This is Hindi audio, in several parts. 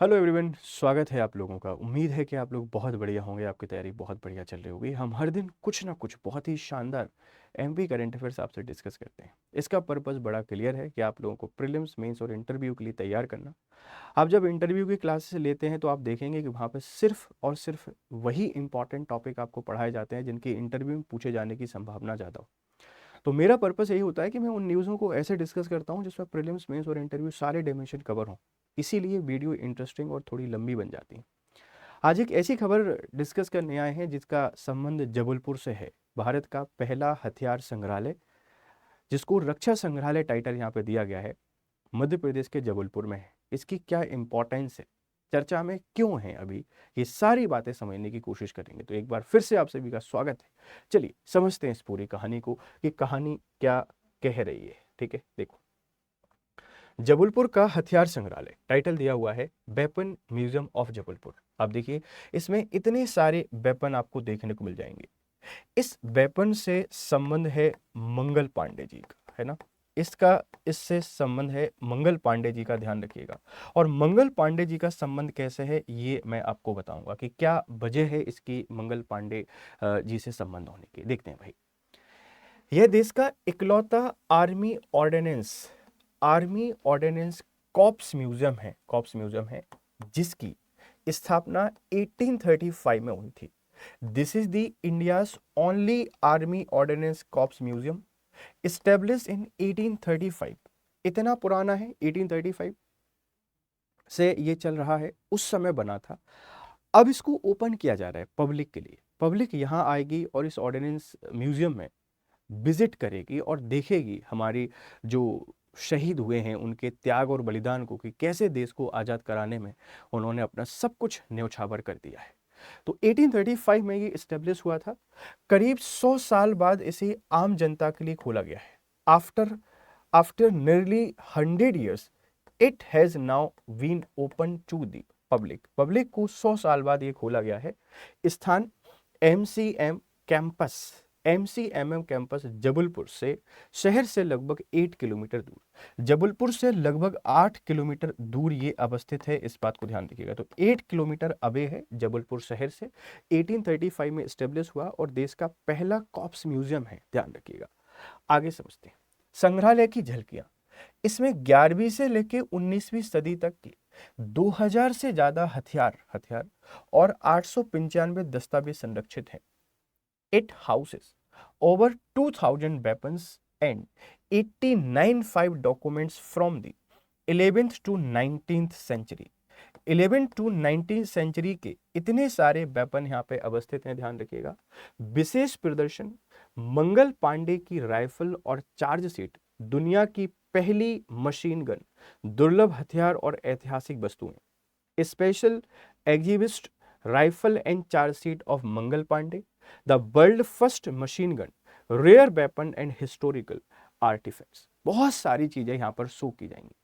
हेलो एवरीवन, स्वागत है आप लोगों का। उम्मीद है कि आप लोग बहुत बढ़िया होंगे, आपकी तैयारी बहुत बढ़िया चल रही होगी। हम हर दिन कुछ ना कुछ बहुत ही शानदार एमपी करंट अफेयर्स आपसे डिस्कस करते हैं। इसका पर्पस बड़ा क्लियर है कि आप लोगों को प्रीलिम्स, मेंस और इंटरव्यू के लिए तैयार करना। आप जब इंटरव्यू की क्लासेस लेते हैं तो आप देखेंगे कि वहाँ पर सिर्फ और सिर्फ वही इंपॉर्टेंट टॉपिक आपको पढ़ाए जाते हैं जिनके इंटरव्यू में पूछे जाने की संभावना ज़्यादा हो। तो मेरा पर्पस यही होता है कि मैं उन न्यूज़ों को ऐसे डिस्कस करता हूँ जिसमें प्रीलिम्स, मेंस और इंटरव्यू सारे डायमेंशन कवर हों। इसीलिए वीडियो इंटरेस्टिंग और थोड़ी लंबी बन जाती है। आज एक ऐसी खबर डिस्कस करने आए हैं जिसका संबंध जबलपुर से है। भारत का पहला हथियार संग्रहालय, जिसको रक्षा संग्रहालय टाइटल यहाँ पे दिया गया है, मध्य प्रदेश के जबलपुर में है। इसकी क्या इंपॉर्टेंस है, चर्चा में क्यों है अभी, ये सारी बातें समझने की कोशिश करेंगे। तो एक बार फिर से आप सभी का स्वागत है। चलिए समझते हैं इस पूरी कहानी को कि कहानी क्या कह रही है। ठीक है, देखो, जबलपुर का हथियार संग्रहालय टाइटल दिया हुआ है वेपन म्यूजियम ऑफ जबलपुर। आप देखिए, इसमें इतने सारे वेपन आपको देखने को मिल जाएंगे। इस वेपन से संबंध है मंगल पांडे जी का, है ना। इसका इससे संबंध है मंगल पांडे जी का, ध्यान रखिएगा। और मंगल पांडे जी का संबंध कैसे है ये मैं आपको बताऊंगा कि क्या वजह है इसकी मंगल पांडे जी से संबंध होने की। देखते हैं भाई, यह देश का इकलौता आर्मी ऑर्डिनेंस कॉप्स म्यूजियम है, जिसकी स्थापना 1835 में हुई थी। This is the India's only army ordnance corps museum established in 1835। इतना पुराना है, 1835 से ये चल रहा है, उस समय बना था। अब इसको ओपन किया जा रहा है पब्लिक के लिए। पब्लिक यहाँ आएगी और इस ऑर्डिनेंस म्यूजियम में विजिट करेगी और देखेगी हमारी जो शहीद हुए हैं उनके त्याग और बलिदान को, कि कैसे देश को आज़ाद कराने में उन्होंने अपना सब कुछ न्यौछावर कर दिया है। तो 1835 में ये इस्टेब्लिश हुआ था। करीब 100 साल बाद इसे आम जनता के लिए खोला गया है। After after nearly 100 years it has now been open to the public को 100 साल बाद ये खोला गया है। स्थान MCM campus, MCMM campus Jabalpur से, शहर से लगभग 8 किलोमीटर दूर। जबलपुर से लगभग 8 किलोमीटर दूर ये अवस्थित है, इस बात को ध्यान रखिएगा। तो 8 किलोमीटर अवे है जबलपुर शहर से। 1835 में स्टेब्लिश हुआ और देश का पहला कॉप्स म्यूजियम है, ध्यान रखिएगा। आगे समझते हैं संग्रहालय की झलकियां। इसमें 11वीं से लेकर 19वीं सदी तक की 2000 से ज्यादा हथियार हथियार और 895 दस्तावेज संरक्षित हैं। It houses over 2000 weapons and 89 documents from the 11th to 19th century। 11 to 19 century के इतने सारे वेपन यहाँ पे अवस्थित हैं, ध्यान रखिएगा। विशेष प्रदर्शन, मंगल पांडे की राइफल और चार्ज सीट, दुनिया की पहली मशीन गन, दुर्लभ हथियार और ऐतिहासिक वस्तुएं। Special exhibits rifle and charge sheet of Mangal Pandey, the world first machine gun, rare weapon and historical artifacts. बहुत सारी चीजें यहाँ पर शो की जाएंगी।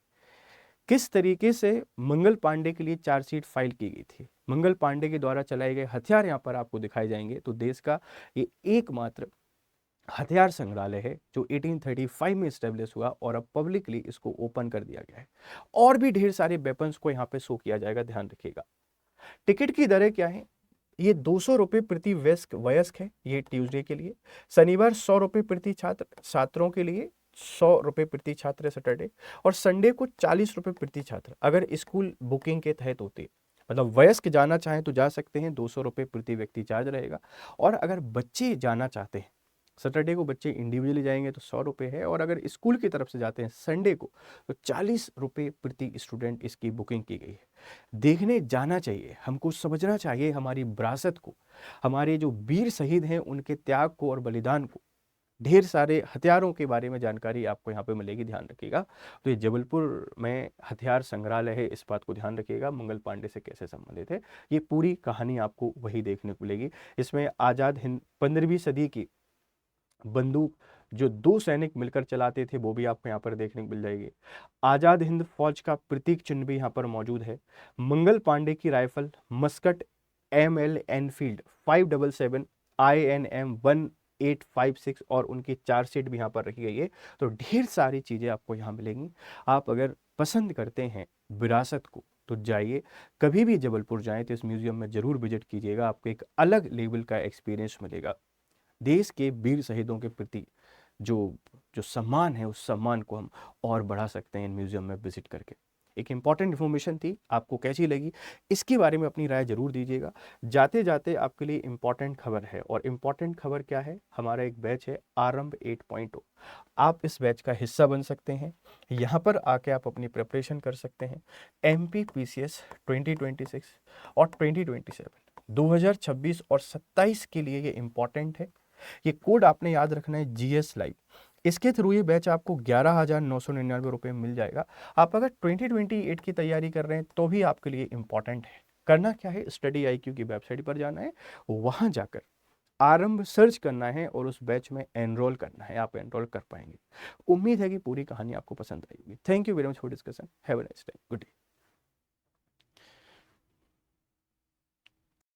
किस तरीके से मंगल पांडे के लिए चार्जशीट फाइल की गई थी, मंगल पांडे के द्वारा चलाए गए हथियार यहाँ पर आपको दिखाए जाएंगे। तो देश का ये एकमात्र हथियार संग्रहालय है जो 1835 में स्टेब्लिश हुआ और अब पब्लिकली इसको ओपन कर दिया गया है। और भी ढेर सारे वेपन्स को यहाँ पे शो किया जाएगा, ध्यान रखिएगा। टिकट की दरें क्या है, ये 200 रुपये प्रति वयस्क है, ये ट्यूसडे के लिए। शनिवार 100 रुपये प्रति छात्र, छात्रों के लिए 100 रुपये प्रति छात्र सैटरडे। और संडे को 40 रुपये प्रति छात्र, अगर स्कूल बुकिंग के तहत होती है। मतलब वयस्क जाना चाहें तो जा सकते हैं, 200 रुपये प्रति व्यक्ति चार्ज रहेगा। और अगर बच्चे जाना चाहते हैं, सैटरडे को बच्चे इंडिविजुअली जाएंगे तो 100 रुपये है। और अगर स्कूल की तरफ से जाते हैं संडे को तो 40 रुपये प्रति स्टूडेंट इसकी बुकिंग की गई है। देखने जाना चाहिए, हमको समझना चाहिए हमारी विरासत को, हमारे जो वीर शहीद हैं उनके त्याग को और बलिदान को। ढेर सारे हथियारों के बारे में जानकारी आपको यहाँ पे मिलेगी, ध्यान रखिएगा। तो ये जबलपुर में हथियार संग्रहालय है, इस बात को ध्यान रखिएगा। मंगल पांडे से कैसे संबंधित है, ये पूरी कहानी आपको वही देखने को मिलेगी। इसमें आज़ाद हिंद 15वीं सदी की बंदूक जो 2 सैनिक मिलकर चलाते थे वो भी आपको यहाँ पर देखने को मिल जाएगी। आजाद हिंद फौज का प्रतीक चिन्ह भी यहाँ पर मौजूद है। मंगल पांडे की rifle Muscat ML Enfield 577 INM 1856 और उनकी चार्ज शीट भी यहाँ पर रखी गई है। तो ढेर सारी चीजें आपको यहाँ मिलेंगी। आप अगर पसंद करते हैं विरासत को तो जाइए, कभी भी जबलपुर जाएं तो इस म्यूज़ियम में ज़रूर विजिट कीजिएगा, आपको एक अलग लेवल का एक्सपीरियंस मिलेगा। देश के वीर शहीदों के प्रति जो जो सम्मान है, उस सम्मान को हम और बढ़ा सकते हैं इन म्यूज़ियम में विजिट करके। एक इम्पॉर्टेंट इन्फॉर्मेशन थी, आपको कैसी लगी इसके बारे में अपनी राय ज़रूर दीजिएगा। जाते जाते आपके लिए इम्पॉर्टेंट खबर है, और इम्पॉर्टेंट खबर क्या है, हमारा एक बैच है आरंभ 8.0, आप इस बैच का हिस्सा बन सकते हैं। यहाँ पर आके आप अपनी प्रिपरेशन कर सकते हैं। MPPCS 2026 और 2027, 2026 और 27 के लिए ये इम्पॉर्टेंट है। ये कोड आपने याद रखना है, GS लाइव। इसके थ्रू ये बैच आपको 11,999 रुपये में मिल जाएगा। आप अगर 2028 की तैयारी कर रहे हैं तो भी आपके लिए इम्पॉर्टेंट है। करना क्या है, स्टडी IQ की वेबसाइट पर जाना है, वहाँ जाकर आरंभ सर्च करना है और उस बैच में एनरोल करना है। आप एनरोल कर पाएंगे। उम्मीद है कि पूरी कहानी आपको पसंद आई होगी। Thank you very much for discussion. Have a nice day. Good day.